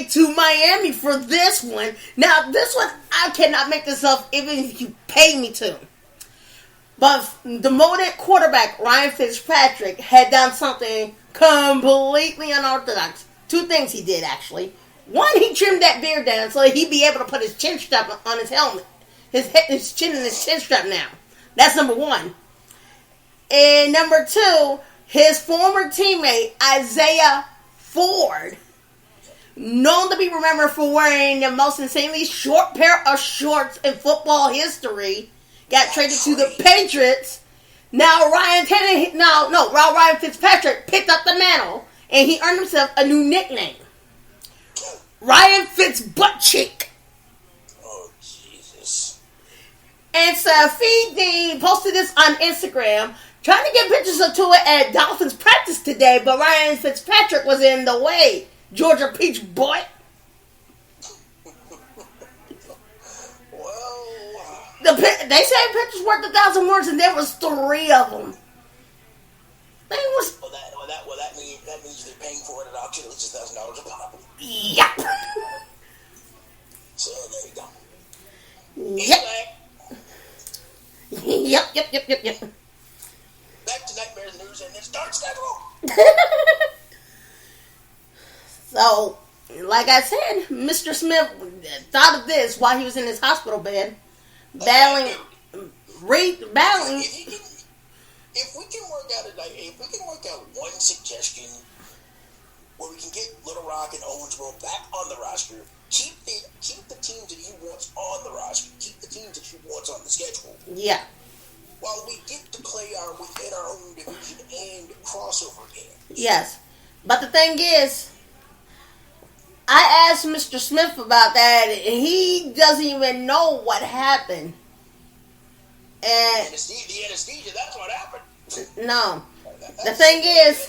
traded to Miami for this one. Now, this one, I cannot make this up even if you pay me to. But demoted quarterback Ryan Fitzpatrick had done something completely unorthodox. Two things he did, actually. One, he trimmed that beard down so he'd be able to put his chin strap on his helmet. His chin and his chin strap now. That's number one. And number two, his former teammate, Isaiah Ford, known to be remembered for wearing the most insanely short pair of shorts in football history, got traded to the Patriots. Now Ryan Fitzpatrick picked up the mantle, and he earned himself a new nickname, Ryan Fitzbuttcheek. Oh, Jesus. And so Feed posted this on Instagram, trying to get pictures of Tua at Dolphins practice today, but Ryan Fitzpatrick was in the way. Georgia Peach boy. They say pictures worth 1,000 words, and there was 3 of them. That means they're paying for it at auction. It's just $1,000 a pop. Yep. So there you go. Yep. Yep. Back to Nightmares News and its start schedule. So, like I said, Mr. Smith thought of this while he was in his hospital bed, battling. If we can work out one suggestion where we can get Little Rock and Owensboro back on the roster, keep the teams that he wants on the roster, keep the teams that he wants on the schedule. Yeah. While we get to play within our own division and crossover games. Yes, but the thing is, I asked Mr. Smith about that, and he doesn't even know what happened. And the anesthesia, that's what happened. No. The thing is,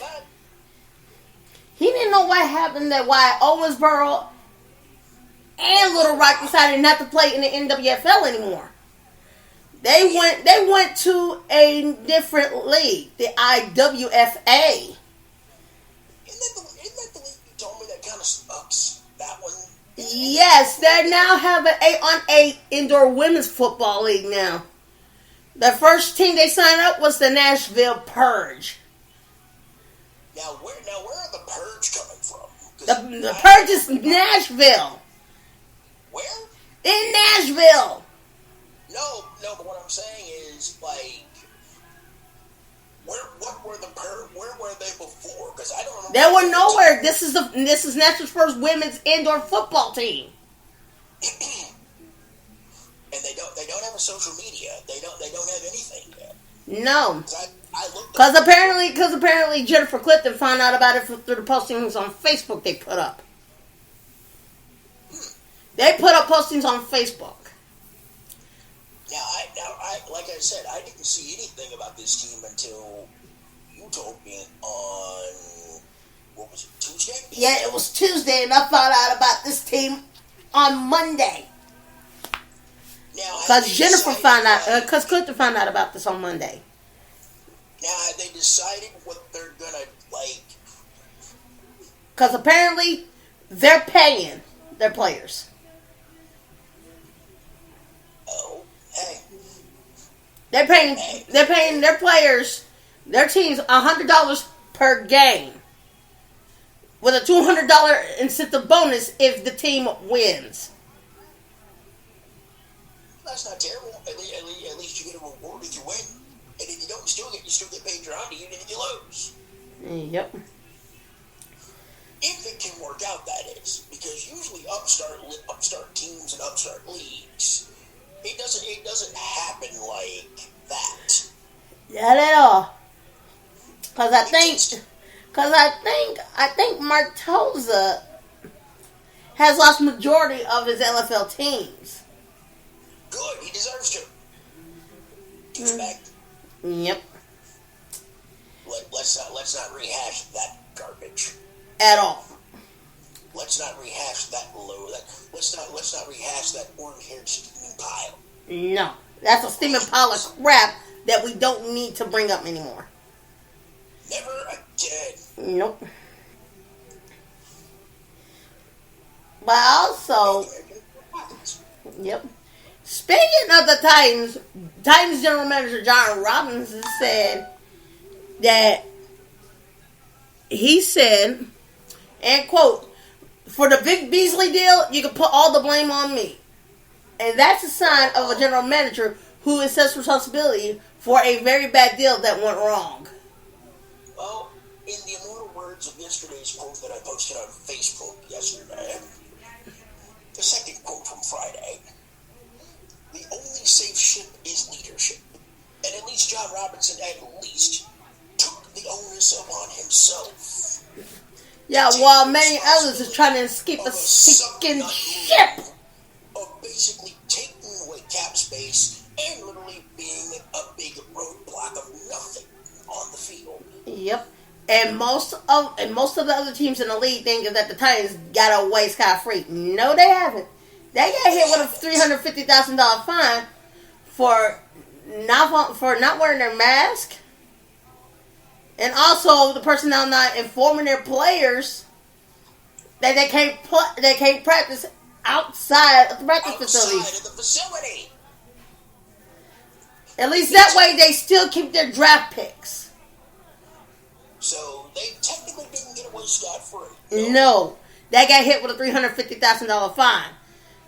he didn't know what happened, that why Owensboro and Little Rock decided not to play in the NWFL anymore. They went to a different league, the IWFA. Isn't that the league you told me that kind of sucks? That one? Yes, they now have an 8-on-8 indoor women's football league now. The first team they signed up was the Nashville Purge. Now where are the Purge coming from? The Purge is Nashville. Where? In Nashville. No, but what I'm saying is, like, where were they before? Because I don't know. They were nowhere. This is Nashville's first women's indoor football team. And they don't have a social media. They don't have anything yet. No. Because apparently Jennifer Clifton found out about it through the postings on Facebook they put up. They put up postings on Facebook. Now, like I said, I didn't see anything about this team until you told me on, what was it, Tuesday? Yeah, it was Tuesday, and I found out about this team on Monday. Because because Clifton found out about this on Monday. Now, have they decided what they're gonna, like? Because apparently, they're paying their players. Oh, hey. They're paying their players, their teams, $100 per game, with a $200 incentive bonus if the team wins. That's not terrible. At least you get a reward if you win. And if you don't, you still get paid your honor even if you lose. Yep. If it can work out, that is, because usually upstart teams and upstart leagues, it doesn't happen like that. Not at all. Because I think Martosa has lost majority of his LFL teams. Good, he deserves to. Respect. Yep. Let's not rehash that garbage at all. Let's not rehash that low. Let's not rehash that orange-haired steaming pile. No, that's a steaming pile of crap that we don't need to bring up anymore. Never again. Nope. But also, yep. Speaking of the Titans general manager John Robinson said that he said, and quote, "For the Vic Beasley deal, you can put all the blame on me." And that's a sign of a general manager who accepts responsibility for a very bad deal that went wrong. Well, in the immortal words of yesterday's quote that I posted on Facebook yesterday, the second quote from Friday, the only safe ship is leadership. And at least John Robinson at least took the onus upon himself. Yeah, while many others are trying to escape a sinking ship. Of basically taking away cap space and literally being a big roadblock of nothing on the field. Yep. And most of the other teams in the league think that the Titans got away scot-free. No, they haven't. They got hit with a $350,000 fine for not wearing their mask, and also the personnel not informing their players that they can't practice outside of the practice facility. Outside of the facility. At least that way they still keep their draft picks. So they technically didn't get away scot-free. No. They got hit with a $350,000 fine.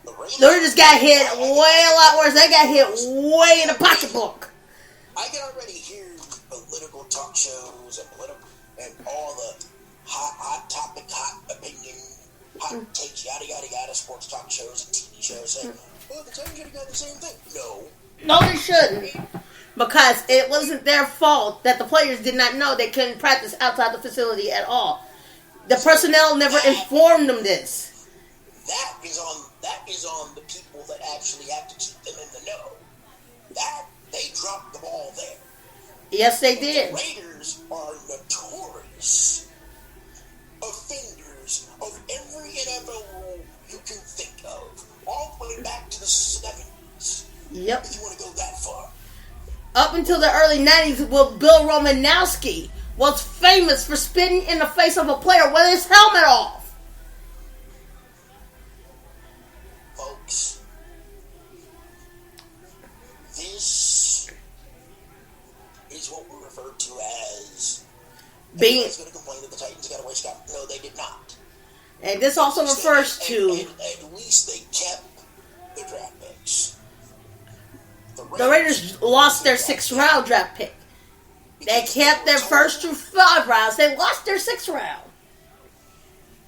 The Raiders got hit way a lot worse. They got hit way in the pocketbook. I can already hear political talk shows and all the hot topic, hot opinion, hot takes, yada yada yada, sports talk shows and TV shows saying, "Oh, the Titans should have got the same thing." No, they shouldn't, because it wasn't their fault that the players did not know they couldn't practice outside the facility at all. The personnel never informed them this. That is on the people that actually have to keep them in the know. That they dropped the ball there. Yes, they did. The Raiders are notorious offenders of every NFL rule you can think of, all the way back to the 70s. Yep. If you want to go that far. Up until the early 90s, Bill Romanowski was famous for spitting in the face of a player with his helmet off. Folks, this is what we refer to as being. Everybody's going to complain that the Titans got away scot. No, they did not. And this also refers to. At least they kept the draft picks. The Raiders lost their 6th round draft pick. They kept their first through 5 rounds. They lost their 6th round.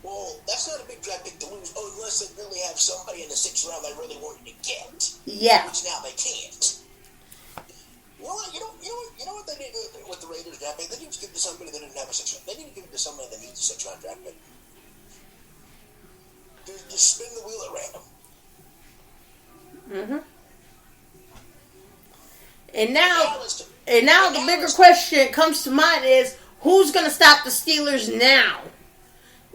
Well, that's not a big draft pick to lose, unless they really have somebody in the 6th round they really wanted to get. Yeah. Which now they can't. Well, you know what they did with the Raiders draft pick? They didn't give it to somebody that didn't have a 6th round. They didn't give it to somebody that needs a 6th round draft pick. Just spin the wheel at random. Mm-hmm. And now the bigger question comes to mind is, who's going to stop the Steelers now?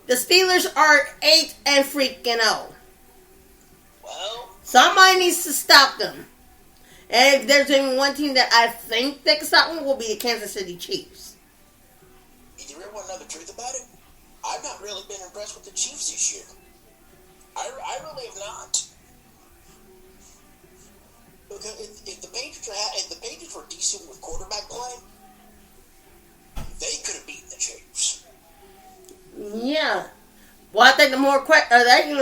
The Steelers are 8-0. Well, somebody needs to stop them. And if there's even one team that I think that can stop them, will be the Kansas City Chiefs. You really want to know the truth about it? I've not really been impressed with the Chiefs this year. I really have not. Because if the Patriots were decent with quarterback play, they could have beaten the Chiefs. Yeah. Well, I think the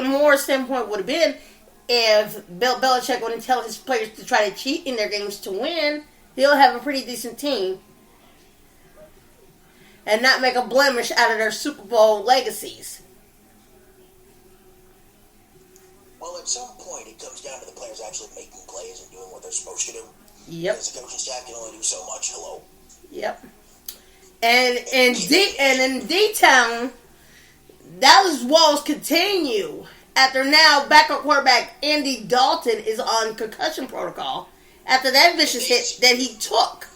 more standpoint would have been if Bill Belichick wouldn't tell his players to try to cheat in their games to win. He'll have a pretty decent team and not make a blemish out of their Super Bowl legacies. Well, at some point, it comes down to the players actually making plays and doing what they're supposed to do. Yep. Because the coaching staff can only do so much. Hello. Yep. And in D-Town, Dallas Walls continue after now backup quarterback Andy Dalton is on concussion protocol after that vicious hit that he took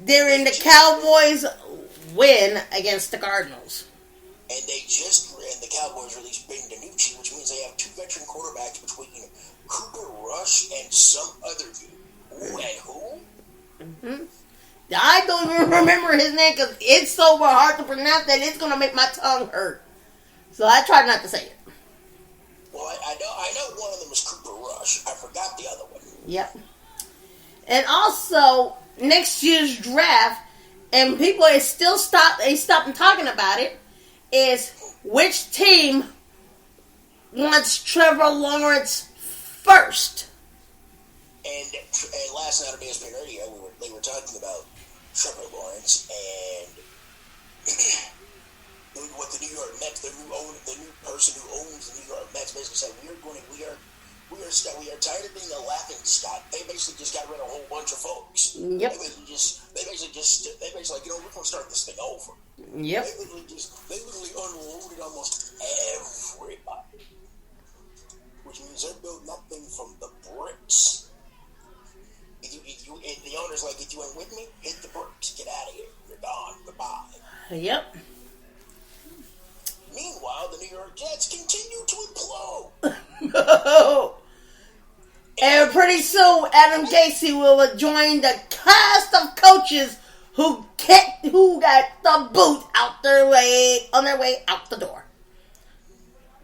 during the Cowboys' win against the Cardinals. And the Cowboys released Ben DiNucci, which means they have 2 veteran quarterbacks between Cooper Rush and some other dude. Who and who? Mm-hmm. I don't even remember his name because it's so hard to pronounce that it's going to make my tongue hurt. So I try not to say it. Yep. And also, next year's draft, and people are still stopped talking about it, is which team wants Trevor Lawrence first? And last night on ESPN Radio, they were talking about Trevor Lawrence and what the New York Mets, the new person who owns the New York Mets, basically said we are tired of being a laughing stock. They basically just got rid of a whole bunch of folks. Yep. They basically we're gonna start this thing over. Yep. They literally unloaded almost everybody, which means they built nothing from the bricks. And the owner's like, if you ain't with me, hit the bricks, get out of here, you're gone, goodbye. Yep. Meanwhile, the New York Jets continue to implode. And pretty soon, Adam Gase will join the cast of coaches who got the boot on their way out the door.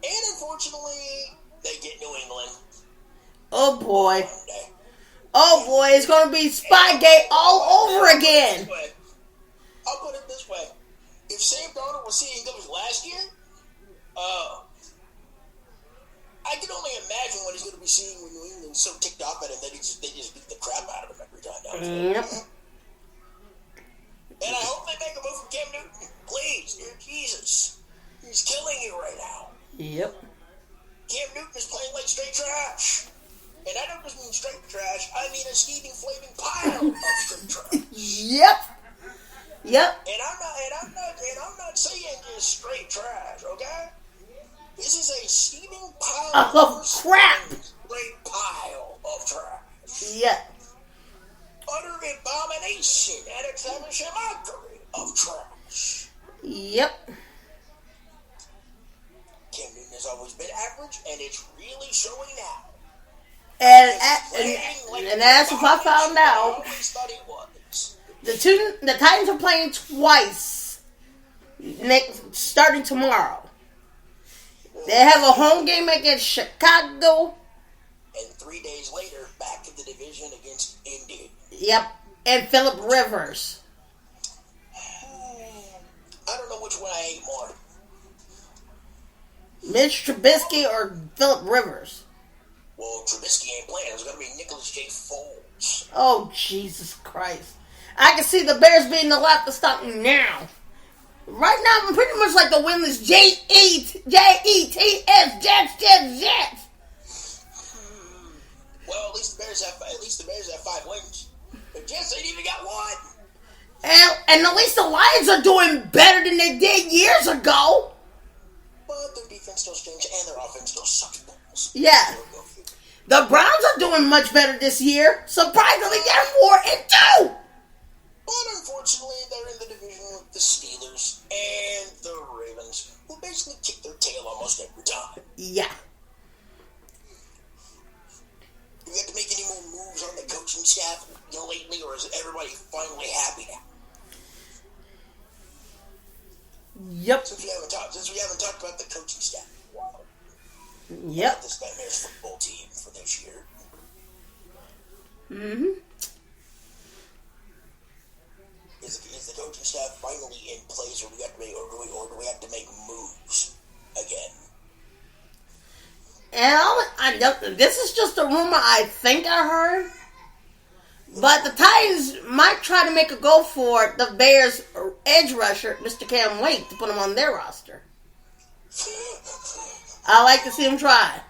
And unfortunately, they get New England. Oh boy. Oh boy, it's going to be Spygate all over again. I'll put it this way. If Sam Darnold was seeing those last year, I can only imagine what he's going to be seeing when New England's so ticked off at him that they just beat the crap out of him every time. Yep. And I hope they make a move from Cam Newton. Please, dear Jesus. He's killing you right now. Yep. Cam Newton is playing like straight trash. And I don't just mean straight trash, I mean a steaming, flaming pile of straight trash. Yep. And I'm not saying just straight trash, okay? This is a steaming pile of crap. Straight pile of trash. Yep. Utter abomination and establish a mockery of trash. Yep. Cam Newton has always been average, and it's really showing now. And as if I found out, the Titans are playing twice starting tomorrow. They have a home game against Chicago. And 3 days later, back to the division against Indy. Yep. And Phillip Rivers. I don't know which one I hate more. Mitch Trubisky or Phillip Rivers? Well, Trubisky ain't playing. It's going to be Nicholas J. Foles. Oh, Jesus Christ. I can see the Bears being the laughing stock now. Right now, I'm pretty much like the winless Jets. Well, at least the Bears have 5 wins. The Jets ain't even got 1. And at least the Lions are doing better than they did years ago. But their defense still stinks and their offense still sucks balls. Yeah. The Browns are doing much better this year. Surprisingly, they're 4-2. But unfortunately, they're in the division with the Steelers and the Ravens, who basically kick their tail almost every time. Yeah. Do we have to make any more moves on the coaching staff lately, or is everybody finally happy now? Yep. Since we haven't talked about the coaching staff. Wow. Yep. This Nightmares football team for this year. Mm-hmm. Is the coaching staff finally in place, or do we have to make moves again? And this is just a rumor I think I heard. But the Titans might try to make a go for the Bears' edge rusher, Mr. Cam Wake, to put him on their roster. I like to see him try.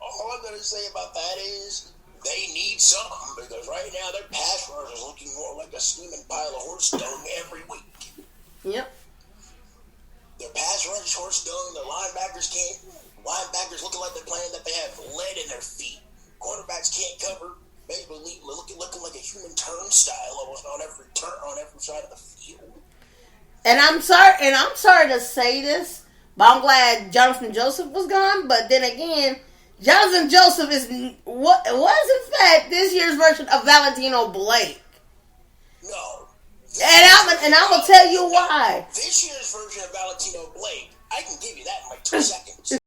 All I'm going to say about that is they need something, because right now their pass rush is looking more like a steaming pile of horse dung every week. Yep. Their pass rush is horse dung. Their linebackers linebackers looking like they're playing that they have lead in their feet. Quarterbacks can't cover. Basically looking like a human turnstile almost on every side of the field. And I'm sorry to say this, but I'm glad Jonathan Joseph was gone. But then again, Jonathan Joseph was in fact this year's version of Valentino Blake. No. And I'm gonna tell you why. This year's version of Valentino Blake, I can give you that in like 2 seconds.